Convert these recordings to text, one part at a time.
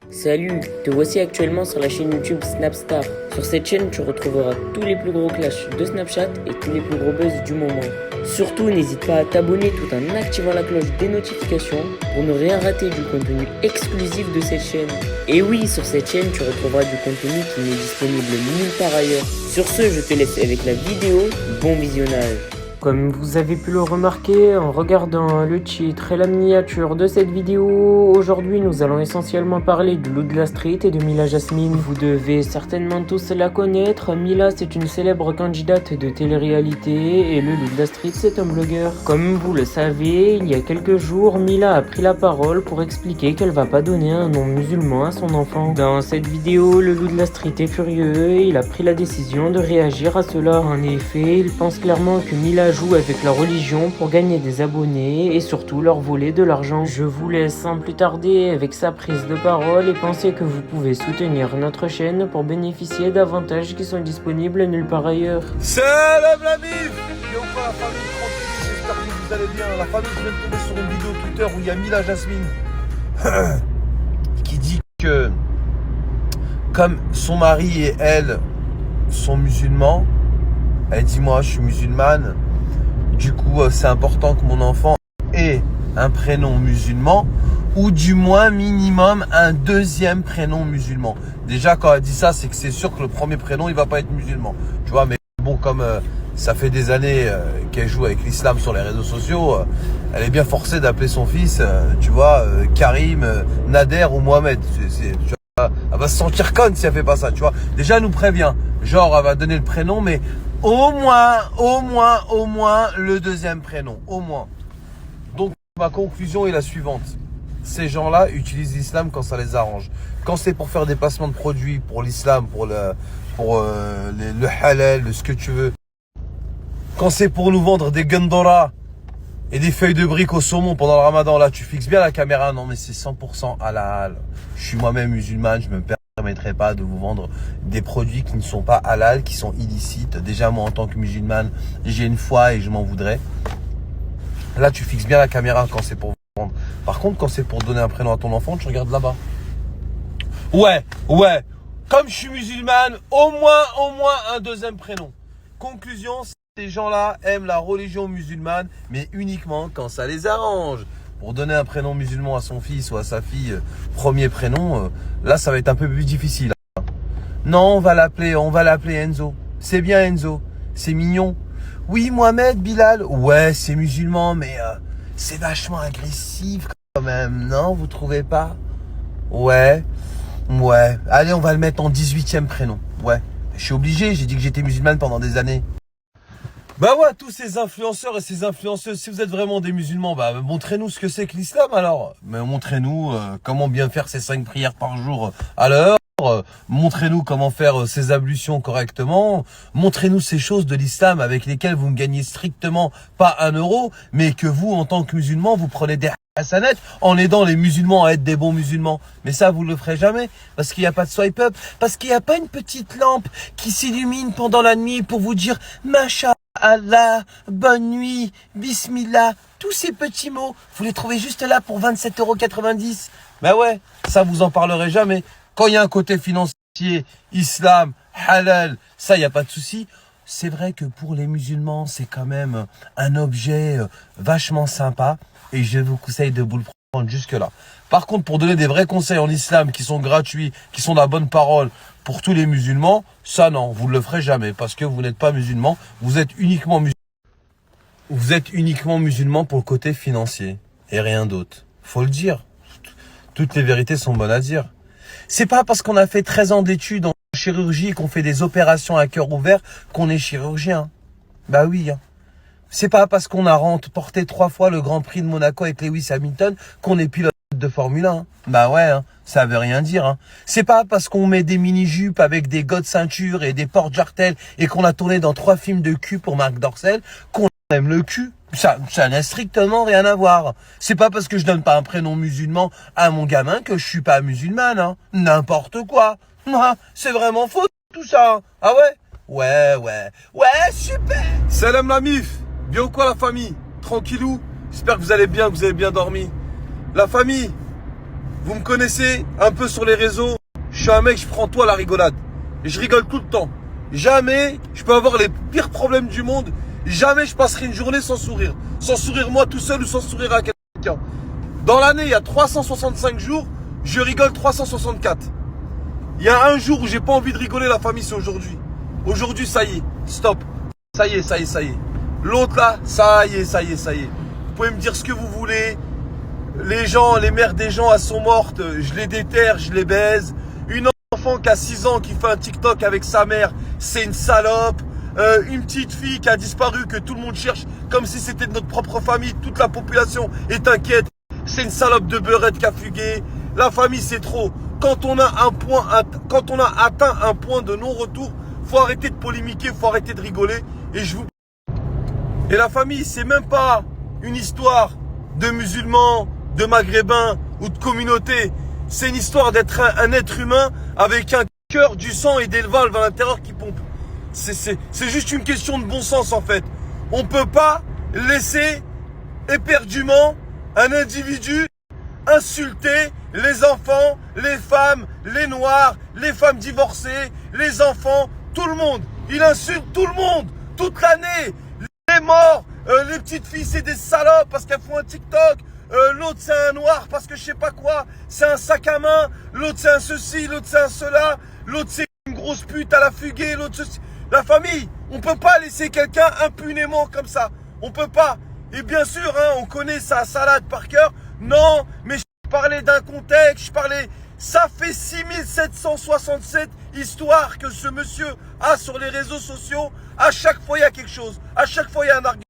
Salut, te voici actuellement sur la chaîne YouTube Snapstar. Sur cette chaîne, tu retrouveras tous les plus gros clashs de Snapchat et tous les plus gros buzz du moment. Surtout, n'hésite pas à t'abonner tout en activant la cloche des notifications pour ne rien rater du contenu exclusif de cette chaîne. Et oui, sur cette chaîne, tu retrouveras du contenu qui n'est disponible nulle part ailleurs. Sur ce, je te laisse avec la vidéo. Bon visionnage. Comme vous avez pu le remarquer en regardant le titre et la miniature de cette vidéo, aujourd'hui nous allons essentiellement parler de Loudla Street et de Mila Jasmine. Vous devez certainement tous la connaître. Mila, c'est une célèbre candidate de télé-réalité et le Loudla Street, c'est un blogueur. Comme vous le savez, il y a quelques jours, Mila a pris la parole pour expliquer qu'elle va pas donner un nom musulman à son enfant. Dans cette vidéo, le Loudla Street est furieux et il a pris la décision de réagir à cela. En effet, il pense clairement que Mila joue avec la religion pour gagner des abonnés et surtout leur voler de l'argent. Je vous laisse sans plus tarder avec sa prise de parole et pensez que vous pouvez soutenir notre chaîne pour bénéficier d'avantages qui sont disponibles nulle part ailleurs. Salam la mif! Yo quoi la famille, tranquille, j'espère que vous allez bien. La famille, je viens de tomber sur une vidéo Twitter où il y a Mila Jasmine qui dit que comme son mari et elle sont musulmans, elle dit moi je suis musulmane. Du coup, c'est important que mon enfant ait un prénom musulman ou du moins minimum un deuxième prénom musulman. Déjà, quand elle dit ça, c'est que c'est sûr que le premier prénom, il va pas être musulman. Tu vois, mais bon, comme ça fait des années qu'elle joue avec l'islam sur les réseaux sociaux, elle est bien forcée d'appeler son fils, tu vois, Karim, Nader ou Mohamed. Tu vois, elle va se sentir conne si elle fait pas ça, tu vois. Déjà, elle nous prévient. Genre, elle va donner le prénom, mais au moins le deuxième prénom, au moins. Donc ma conclusion est la suivante. Ces gens-là utilisent l'islam quand ça les arrange. Quand c'est pour faire des placements de produits pour l'islam, pour le halal, ce que tu veux. Quand c'est pour nous vendre des gandora et des feuilles de briques au saumon pendant le ramadan, là tu fixes bien la caméra. Non mais c'est 100% halal. Je suis moi-même musulman, je me permettrai pas de vous vendre des produits qui ne sont pas halal, qui sont illicites. Déjà moi en tant que musulmane, j'ai une foi et je m'en voudrais. Là tu fixes bien la caméra quand c'est pour vendre. Par contre quand c'est pour donner un prénom à ton enfant, tu regardes là-bas. Ouais. Comme je suis musulmane, au moins un deuxième prénom. Conclusion, ces gens-là aiment la religion musulmane, mais uniquement quand ça les arrange. Pour donner un prénom musulman à son fils ou à sa fille, premier prénom, là ça va être un peu plus difficile. Non, on va l'appeler Enzo. C'est bien Enzo, c'est mignon. Oui, Mohamed, Bilal, ouais, c'est musulman, mais c'est vachement agressif quand même, non, vous trouvez pas? Ouais, allez, on va le mettre en 18e prénom, ouais. Je suis obligé, j'ai dit que j'étais musulmane pendant des années. Bah ouais, tous ces influenceurs et ces influenceuses, si vous êtes vraiment des musulmans, bah montrez-nous ce que c'est que l'islam alors. Mais montrez-nous comment bien faire ces 5 prières par jour à l'heure. Montrez-nous comment faire ces ablutions correctement. Montrez-nous ces choses de l'islam avec lesquelles vous ne gagnez strictement pas 1 euro, mais que vous, en tant que musulmans, vous prenez des hasanat en aidant les musulmans à être des bons musulmans. Mais ça, vous le ferez jamais, parce qu'il n'y a pas de swipe up, parce qu'il n'y a pas une petite lampe qui s'illumine pendant la nuit pour vous dire « Masha Allah, bonne nuit, bismillah ». Tous ces petits mots, vous les trouvez juste là pour 27,90 €. Ben ouais, ça vous en parlerez jamais. Quand il y a un côté financier, islam, halal, ça, il n'y a pas de souci. C'est vrai que pour les musulmans, c'est quand même un objet vachement sympa. Et je vous conseille de vous le prendre jusque-là. Par contre, pour donner des vrais conseils en islam qui sont gratuits, qui sont la bonne parole pour tous les musulmans, ça non, vous ne le ferez jamais. Parce que vous n'êtes pas musulman, vous êtes uniquement musulman pour le côté financier. Et rien d'autre. Faut le dire. Toutes les vérités sont bonnes à dire. C'est pas parce qu'on a fait 13 ans d'études en chirurgie et qu'on fait des opérations à cœur ouvert qu'on est chirurgien. Bah oui. C'est pas parce qu'on a remporté 3 fois le Grand Prix de Monaco avec Lewis Hamilton qu'on est pilote de Formule 1. Bah ouais, ça veut rien dire. C'est pas parce qu'on met des mini-jupes avec des gants de ceinture et des porte-jartelles et qu'on a tourné dans 3 films de cul pour Marc Dorcel qu'on aime le cul. Ça n'a strictement rien à voir. C'est pas parce que je donne pas un prénom musulman à mon gamin que je suis pas musulmane. N'importe quoi. C'est vraiment faux tout ça. Ah ouais? Ouais, super. Salam la mif. Bien ou quoi la famille? Tranquillou? J'espère que vous allez bien, que vous avez bien dormi. La famille, Vous me connaissez un peu sur les réseaux. Je suis un mec, je prends tout à la rigolade. Et je rigole tout le temps. Jamais je peux avoir les pires problèmes du monde. Jamais je passerai une journée sans sourire. Sans sourire moi tout seul ou sans sourire à quelqu'un. Dans l'année, il y a 365 jours. Je rigole 364. Il y a un jour où j'ai pas envie de rigoler, la famille, c'est aujourd'hui. Aujourd'hui, ça y est. Stop. Ça y est, ça y est, ça y est. L'autre là, ça y est, ça y est, ça y est. Vous pouvez me dire ce que vous voulez. Les gens, les mères des gens, elles sont mortes. Je les déterre, je les baise. Une enfant qui a 6 ans qui fait un TikTok avec sa mère, c'est une salope. Une petite fille qui a disparu, que tout le monde cherche comme si c'était de notre propre famille. Toute la population est inquiète. C'est une salope de beurette qui a fugué. La famille, c'est trop. Quand on a atteint un point de non-retour, faut arrêter de polémiquer, faut arrêter de rigoler. Et la famille, c'est même pas une histoire de musulmans, de maghrébins ou de communauté. C'est une histoire d'être un être humain avec un cœur, du sang et des valves à l'intérieur qui pompent. C'est juste une question de bon sens en fait. On peut pas laisser éperdument un individu insulter les enfants, les femmes, les noirs, les femmes divorcées, les enfants, tout le monde. Il insulte tout le monde, toute l'année. Les morts, les petites filles c'est des salopes parce qu'elles font un TikTok. L'autre c'est un noir parce que je sais pas quoi, c'est un sac à main. L'autre c'est un ceci, l'autre c'est un cela. L'autre c'est une grosse pute à la fuguée, l'autre ceci. La famille, on peut pas laisser quelqu'un impunément comme ça. On peut pas. Et bien sûr, hein, on connaît sa salade par cœur. Non, mais je parlais d'un contexte, ça fait 6767 histoires que ce monsieur a sur les réseaux sociaux. À chaque fois, il y a quelque chose. À chaque fois, il y a un argument.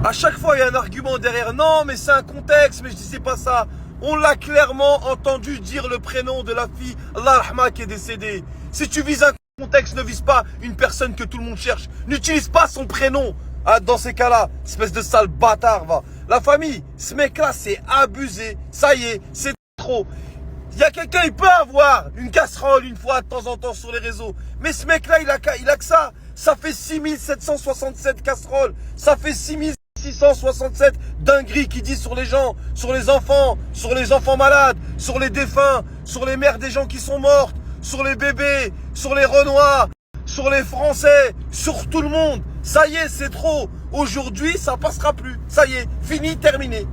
À chaque fois, il y a un argument derrière. Non, mais c'est un contexte, mais je disais pas ça. On l'a clairement entendu dire le prénom de la fille, Allah Rahma, qui est décédée. Si tu vises un contexte, ne vise pas une personne que tout le monde cherche. N'utilise pas son prénom. Ah, dans ces cas-là, espèce de sale bâtard, va. La famille, ce mec-là, c'est abusé. Ça y est, c'est trop. Il y a quelqu'un, il peut avoir une casserole une fois de temps en temps sur les réseaux. Mais ce mec-là, il a que ça. Ça fait 6767 casseroles. Ça fait 6667 dingueries qu'il dit sur les gens, sur les enfants malades, sur les défunts, sur les mères des gens qui sont mortes, sur les bébés, sur les Renois, sur les Français, sur tout le monde. Ça y est, c'est trop. Aujourd'hui, ça passera plus. Ça y est, fini, terminé.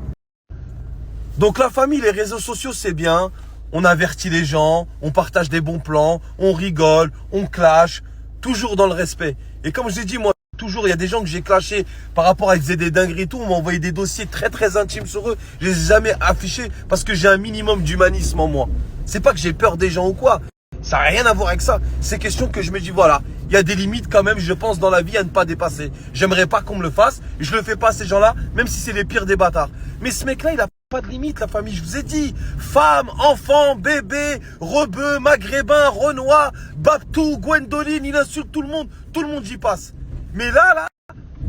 Donc la famille, les réseaux sociaux, c'est bien. On avertit les gens, on partage des bons plans, on rigole, on clash, toujours dans le respect. Et comme je l'ai dit, moi, toujours, il y a des gens que j'ai clashés par rapport à ils faisaient des dingueries et tout. On m'a envoyé des dossiers très très intimes sur eux. Je les ai jamais affichés parce que j'ai un minimum d'humanisme en moi. C'est pas que j'ai peur des gens ou quoi. Ça n'a rien à voir avec ça. C'est question que je me dis, voilà, il y a des limites quand même, je pense, dans la vie à ne pas dépasser. J'aimerais pas qu'on me le fasse. Je le fais pas à ces gens-là, même si c'est les pires des bâtards. Mais ce mec-là, il a pas de limite, la famille. Je vous ai dit, femmes, enfants, bébés, rebeux, maghrébins, renois, Babtou, Gwendoline, il insulte tout le monde. Tout le monde y passe. Mais là,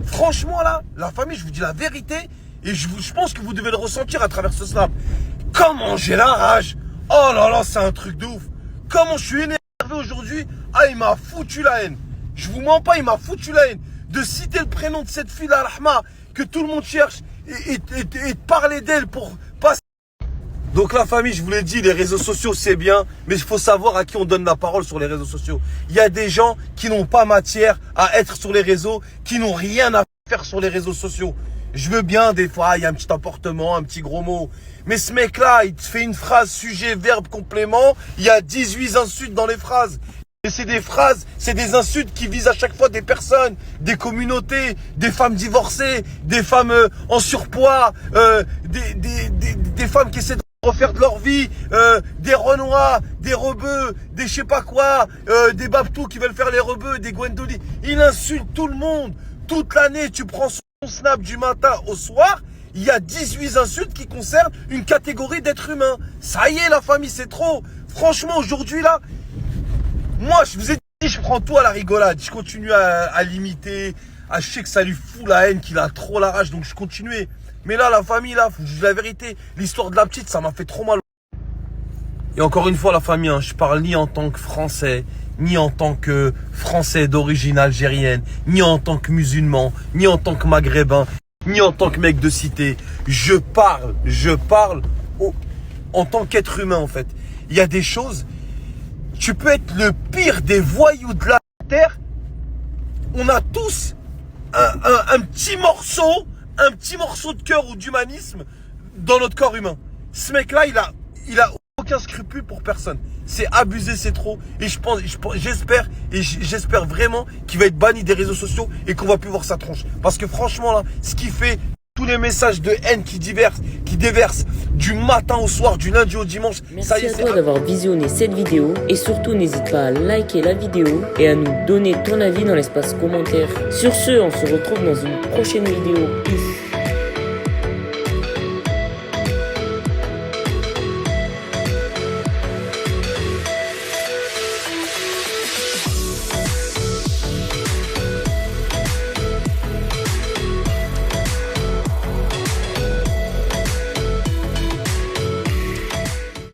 franchement, là, la famille, je vous dis la vérité. Et je pense que vous devez le ressentir à travers ce snap. Comment j'ai la rage. Oh là là, c'est un truc de ouf. Comment je suis énervé aujourd'hui. Ah, il m'a foutu la haine. Je vous mens pas, il m'a foutu la haine. De citer le prénom de cette fille, la Rahma, que tout le monde cherche, et de parler d'elle pour passer. Donc la famille, je vous l'ai dit, les réseaux sociaux, c'est bien, mais il faut savoir à qui on donne la parole sur les réseaux sociaux. Il y a des gens qui n'ont pas matière à être sur les réseaux, qui n'ont rien à faire sur les réseaux sociaux. Je veux bien, des fois, il y a un petit emportement, un petit gros mot. Mais ce mec-là, il te fait une phrase, sujet, verbe, complément. Il y a 18 insultes dans les phrases. Et c'est des phrases, c'est des insultes qui visent à chaque fois des personnes, des communautés, des femmes divorcées, des femmes en surpoids, des femmes qui essaient de refaire de leur vie, des Renois, des rebeux, des je sais pas quoi, des Babtou qui veulent faire les rebeux, des Gwendoline. Il insulte tout le monde. Toute l'année, tu prends son snap du matin au soir, il y a 18 insultes qui concernent une catégorie d'êtres humains. Ça y est, la famille, c'est trop. Franchement, aujourd'hui, là, moi, je vous ai dit, je prends tout à la rigolade. Je continue à l'imiter. Je sais que ça lui fout la haine, qu'il a trop la rage, donc je continuais. Mais là, la famille, là, faut que je dise la vérité. L'histoire de la petite, ça m'a fait trop mal. Et encore une fois, la famille, hein, je parle ni en tant que Français, ni en tant que Français d'origine algérienne, ni en tant que musulman, ni en tant que Maghrébin, ni en tant que mec de cité. Je parle en tant qu'être humain en fait. Il y a des choses, tu peux être le pire des voyous de la terre, on a tous un petit morceau de cœur ou d'humanisme dans notre corps humain. Ce mec-là, il a aucun scrupule pour personne. C'est abusé, c'est trop. Et j'espère vraiment qu'il va être banni des réseaux sociaux et qu'on va plus voir sa tronche. Parce que franchement là, ce qu'il fait, tous les messages de haine qui déversent du matin au soir, du lundi au dimanche. Merci à toi d'avoir visionné cette vidéo et surtout n'hésite pas à liker la vidéo et à nous donner ton avis dans l'espace commentaire. Sur ce, on se retrouve dans une prochaine vidéo. Peace.